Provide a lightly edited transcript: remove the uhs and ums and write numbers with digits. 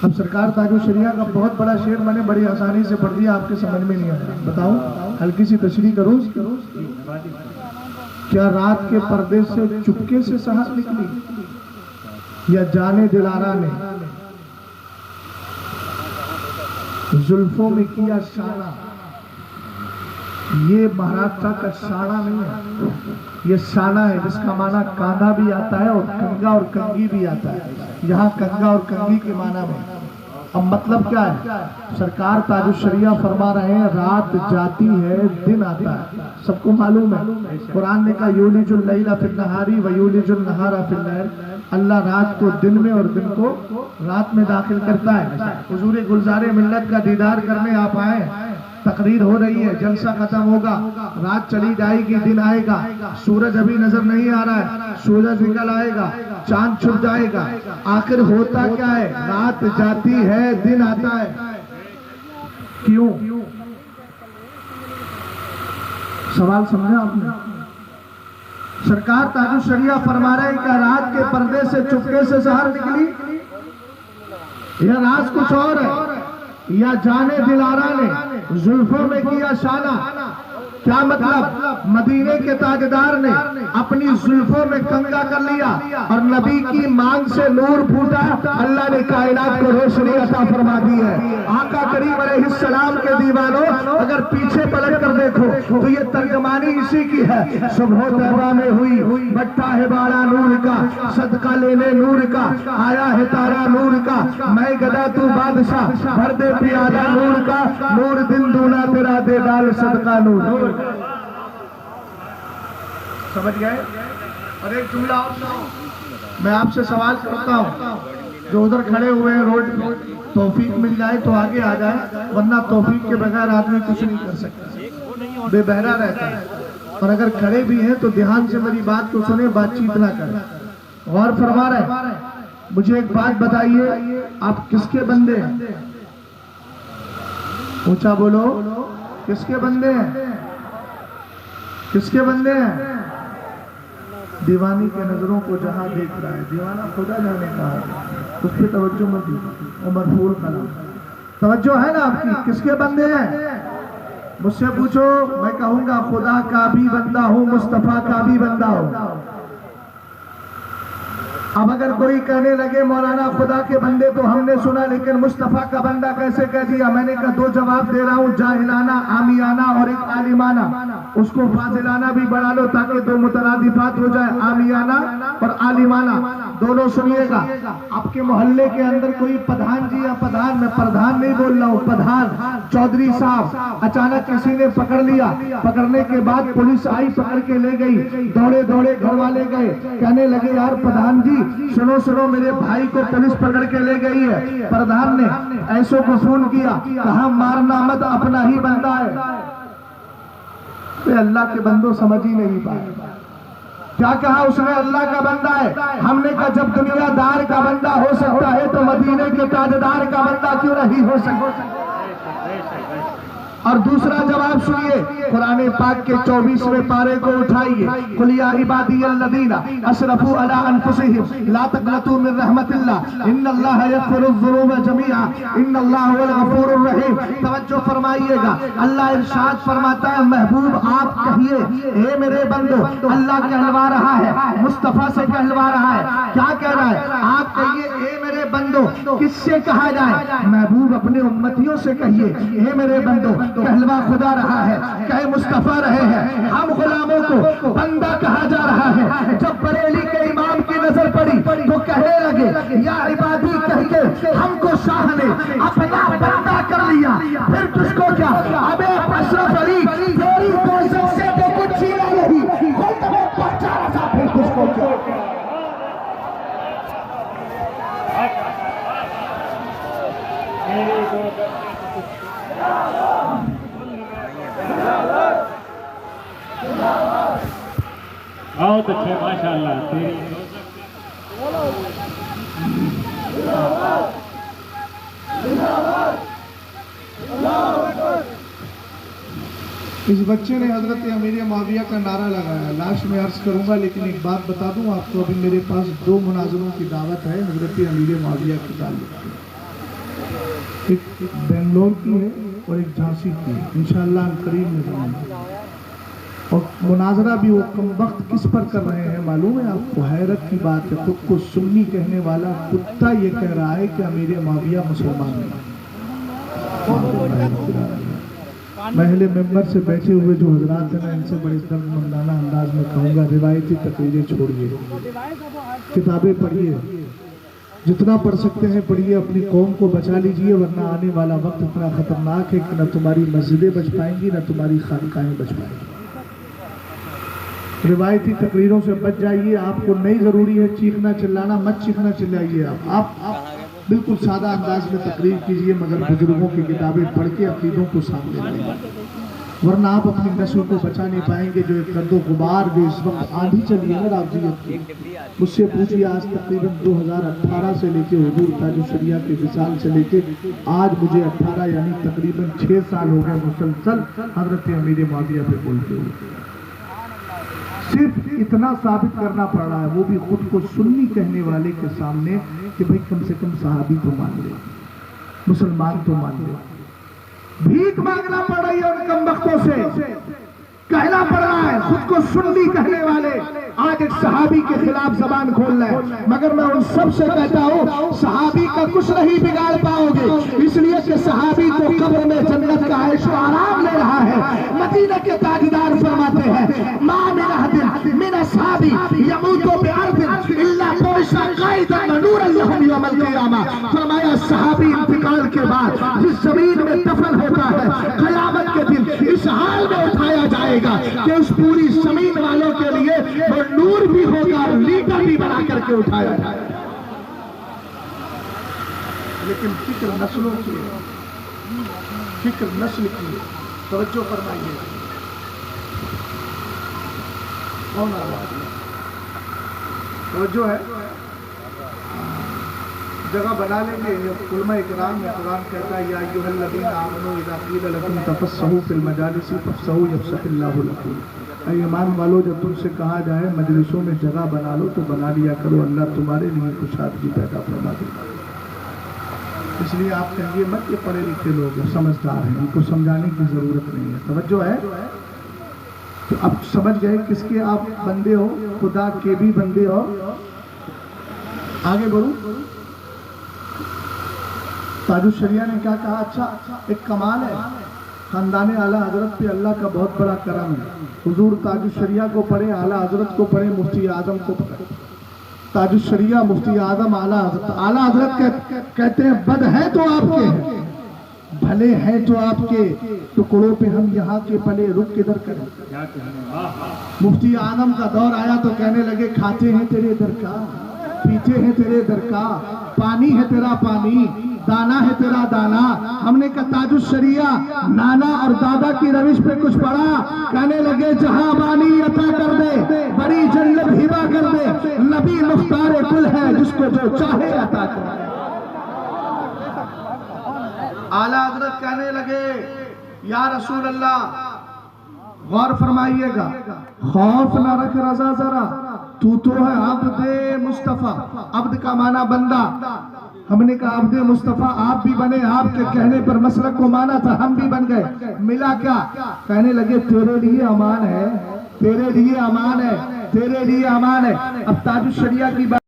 اب سرکار تاج الشریعہ کا بہت بڑا شعر میں نے بڑی آسانی سے پڑھ دیا، آپ کے سمجھ میں نہیں آیا، بتاؤں ہلکی سی تشریح کروں؟ کیا رات کے پردے سے چپکے سے سحر نکلی، یا جانے دلارا نے زلفوں میں کیا شانہ؟ یہ مہاراشٹر کا شانہ نہیں ہے، یہ شانہ ہے جس کا معنی کانا بھی آتا ہے اور کنگا اور کنگی بھی آتا ہے۔ یہاں کنگا اور کنگی کے معنی میں اب مطلب کیا ہے؟ سرکار تاج الشریعہ فرما رہے ہیں رات جاتی ہے دن آتا ہے، سب کو معلوم ہے، قرآن نے کہا یولج اللیل فی النہار ویولج النہار فی اللیل، اللہ رات کو دن میں اور دن کو رات میں داخل کرتا ہے۔ حضور گلزار ملت کا دیدار کرنے آپ آئے، تقریر ہو رہی ہے، جلسہ ختم ہوگا، رات چلی جائے گی، دن آئے گا، سورج ابھی نظر نہیں آ رہا ہے، سورج نکل آئے گا، چاند چھپ جائے گا، آخر ہوتا کیا ہے؟ رات جاتی ہے دن آتا ہے۔ کیوں؟ سوال سمجھا آپ نے؟ سرکار تاج الشریعہ فرما رہے ہیں کہ رات کے پردے سے چپکے سے سحر نکلی، یہ راز کچھ اور ہے، یا جانے دلارا نے زلفوں میں کیا شانہ۔ کیا مطلب؟ مدینے کے تاجدار نے اپنی زلفوں میں کنگا کر لیا اور نبی کی مانگ سے نور پھوٹا، اللہ نے کائنات کو روشنی عطا فرما دی ہے۔ آقا کریم علیہ السلام کے دیوانوں اگر پیچھے پلٹ کر دیکھو تو یہ ترجمانی اسی کی ہے، صبح طیبہ میں ہوئی بٹا ہے باڑا نور کا، صدقہ لینے نور کا، آیا ہے تارا نور کا، میں گدا تو بادشاہ، بھر دے پیالہ نور کا، نور دن دونا تیرا دے ڈال صدقہ نور۔ سمجھ گئے؟ اور ایک جملہ اور سناؤں، میں آپ سے سوال کرتا ہوں، جو ادھر کھڑے ہوئے ہیں روڈ پہ، توفیق مل جائے تو آگے آ جائے، ورنہ توفیق کے بغیر آدمی کچھ نہیں کر سکتا، بے بہرا رہتا ہے۔ اور اگر کھڑے بھی ہیں تو دھیان سے میری بات کو سنیں، بات چیت نہ کریں۔ غور فرما رہے، مجھے ایک بات بتائیے، آپ کس کے بندے ہیں؟ اونچا بولو، کس کے بندے ہیں؟ کس کے بندے ہیں؟ دیوانی کے نظروں کو جہاں دیکھ رہا ہے، دیوانہ خدا جانے کہا، اس پہ توجہ مت دیجیے، عمر پھول کھلا، توجہ ہے نا آپ کی؟ کس کے بندے ہیں؟ مجھ سے پوچھو، میں کہوں گا خدا کا بھی بندہ ہوں، مصطفیٰ کا بھی بندہ ہوں۔ اب اگر کوئی کہنے لگے مولانا خدا کے بندے تو ہم نے سنا، لیکن مصطفیٰ کا بندہ کیسے کہہ دیا؟ میں نے کہا دو جواب دے رہا ہوں، جاہلانہ عامیانہ اور ایک عالمانہ، اس کو فاضلانہ بھی بڑھا لو تاکہ دو مترادفات ہو جائے، عامیانہ اور عالمانہ، دونوں سنیے گا۔ آپ کے محلے کے اندر کوئی پدھان جی یا پدھان، میں پردھان نہیں بول رہا ہوں، پدھان چودھری صاحب اچانک کسی نے پکڑ لیا، پکڑنے کے بعد پولیس آئی، پکڑ کے لے گئی، دوڑے دوڑے گھر والے گئے، کہنے لگے یار پدھان جی سنو سنو، میرے بھائی کو پولیس پکڑ کے لے گئی ہے۔ پردھان نے ایسو کو فون کیا، کہا مارنا مت، اپنا ہی بندہ ہے۔ اللہ کے بندوں سمجھ ہی نہیں پائے، کیا کہا اس نے؟ اللہ کا بندہ ہے۔ ہم نے کہا جب دنیا دار کا بندہ ہو سکتا ہے تو مدینے کے تاجدار کا بندہ کیوں نہیں ہو سکتا؟ اور دوسرا جواب سنیے، قرآن پاک کے 24ویں پارے کو اٹھائیے، قل یا عبادی الذین اسرفوا علی انفسہم لا تقنطوا من رحمت اللہ ان اللہ یغفر الذنوب جميعا ان اللہ هو الغفور الرحیم۔ توجہ فرمائیے گا، اللہ ارشاد فرماتا ہے محبوب آپ کہیے اے میرے بندو، اللہ کہلوا رہا ہے، مصطفیٰ سے کہلوا رہا ہے، کیا کہہ رہا ہے؟ آپ کہیے اے میرے بندو، کس سے کہا جائے؟ محبوب اپنے امتیوں سے کہیے اے میرے بندو، کہلوا خدا رہا ہے، کہے مصطفیٰ رہے ہیں، ہم غلاموں کو بندہ کہا جا رہا ہے۔ جب بریلی کے امام کی نظر پڑی تو کہنے لگے یا عبادی کہہ کے ہم کو شاہ نے اپنا بندہ کر لیا، پھر کس کو کیا؟ اب اشرف علی تیری کوشش سے تو کچھ چھینا نہیں، کوئی تمہیں پہنچا رہا، پھر کس کو کیا؟ بہت اچھے، ماشاءاللہ۔ اس بچے نے حضرت امیر معاویہ کا نعرہ لگایا، لاش میں عرض کروں گا، لیکن ایک بات بتا دوں آپ کو، ابھی میرے پاس 2 مناظروں کی دعوت ہے حضرت امیر معاویہ کے تعلق سے۔ ایک بنگلور کی ہے اور ایک جھانسی کی ہے، انشاءاللہ قریب نظر آئیں گے۔ اور مناظرہ بھی وہ کم وقت کس پر کر رہے ہیں معلوم ہے آپ کو؟ حیرت کی بات ہے، خود کو سنی کہنے والا کتا یہ کہہ رہا ہے کہ امیر معاویہ مسلمان نہیں۔ میں اہل ممبر سے بیٹھے ہوئے جو حضرات ہیں میں ان سے بڑے درد مندانہ انداز میں کہوں گا، روایتی تقریریں چھوڑیے، کتابیں پڑھیے، جتنا پڑھ سکتے ہیں پڑھیے، اپنی قوم کو بچا لیجئے، ورنہ آنے والا وقت اتنا خطرناک ہے کہ نہ تمہاری مسجدیں بچ پائیں گی نہ تمہاری خانقاہیں بچ پائیں گی۔ روایتی تقریروں سے بچ جائیے، آپ کو نہیں ضروری ہے چیخنا چلانا، مت چیخنا چلائیے، آپ بالکل سادہ انداز میں تقریر کیجئے، مگر بزرگوں کی کتابیں پڑھ کے عقیدوں کو سامنے لائیے، ورنہ آپ اپنی نسل کو بچا نہیں پائیں گے۔ جو ایک گرد و غبار جو اس وقت آندھی چلی ہے نا رافضیت کی، مجھ سے پوچھیے آج تقریباً 2018 سے لے کے حضور تاج الشریعہ کے وصال سے لے کے آج مجھے 18 یعنی تقریباً 6 سال ہو گئے مسلسل حضرت امیر معاویہ پہ بولتے ہوئے۔ صرف اتنا ثابت کرنا پڑ رہا ہے، وہ بھی خود کو سنی کہنے والے کے سامنے، کہ بھئی کم سے کم صحابی تو مان لے، مسلمان تو مان لے۔ بھیک مانگنا پڑ رہی ہے ان کم بختوں سے، کہنا پڑ رہا ہے خود کو سنی کہنے والے آج ایک صحابی کے خلاف زبان کھول رہے ہیں، مگر میں ان سب سے کہتا ہوں صحابی کا کچھ نہیں بگاڑ پاؤ گے، اس لیے کہ صحابی تو قبر میں جنت کا عیش و آرام لے رہا ہے۔ مدینہ کے تاجدار فرماتے ہیں ما من احد من اصحابی یموت بارض الا بعث قائدا ونورا لهم یوم القیامہ۔ فرمایا صحابی انتقال کے بعد جس زمین میں دفن ہوتا ہے قیامت کے دن اس حال میں اٹھایا جائے گا کہ اس پوری زمین والوں کے لیے وہ نور بھی ہوگا اور لیڈر بھی بنا کر کے اٹھایا جائے گا۔ لیکن فکر نسلوں کی ہے، فکر نسل کی ہے، توجہ فرمائیے۔ کون آواز ہے؟ توجہ ہے، جگہ بنا لیں گے۔ علماء اکرام میں قرآن کہتا ہے یا ایھا الذین آمنوا اذا قیل لکم تفصحوا فی المجالس فافصحوا یفصح اللہ لکم۔ اے ایمان والو جب تم سے کہا جائے مجلسوں میں جگہ بنا لو تو بنا لیا کرو، اللہ تمہارے لیے کشادگی پیدا فرما دے گا۔ اس لیے آپ کہیے مت یہ پڑھے لکھے لوگ ہیں، سمجھدار ہیں، ان کو سمجھانے کی ضرورت نہیں ہے۔ توجہ ہے؟ تو اب سمجھ گئے کس کے آپ بندے ہو؟ خدا کے بھی بندے ہو۔ آگے بڑھوں، تاج الشریعہ نے کیا کہا؟ اچھا ایک کمال ہے، خاندان اعلیٰ حضرت پہ اللہ کا بہت بڑا کرم ہے۔ حضور تاج الشریعہ کو پڑھے، اعلیٰ حضرت کو پڑھے، مفتی اعظم کو پڑھے۔ تاج الشریعہ، مفتی اعظم، اعلیٰ حضرت۔ اعلیٰ حضرت کہتے ہیں بد ہیں تو آپ کے ہیں، بھلے ہیں تو آپ کے، ٹکڑوں پہ ہم یہاں کے پلے رک کدھر کریں۔ مفتی اعظم کا دور آیا تو کہنے لگے کھاتے ہیں تیرے در کا، پیتے ہیں تیرے در کا، پانی ہے تیرا پانی، دانا ہے تیرا دانا۔ ہم نے کہا تاج الشریعہ نانا اور دادا کی روش پہ کچھ پڑا؟ کہنے لگے جہاں بانی عطا کر دے، بڑی جنت ہبا کر دے، نبی مختار کل ہے جس کو جو چاہے عطا کر دے۔ اعلیٰ حضرت کہنے لگے یا رسول اللہ، غور فرمائیے گا، خوف نہ رکھ رضا ذرا، تو ہے عبد مصطفیٰ۔ عبد کا معنی بندہ، ہم نے کہا عبد مصطفیٰ آپ بھی بنے، آپ کے کہنے پر مسلک کو مانا تھا، ہم بھی بن گئے، ملا کیا؟ کہنے لگے تیرے لیے امان ہے، تیرے لیے امان ہے، تیرے لیے امان ہے۔ اب تاج الشریعہ کی بات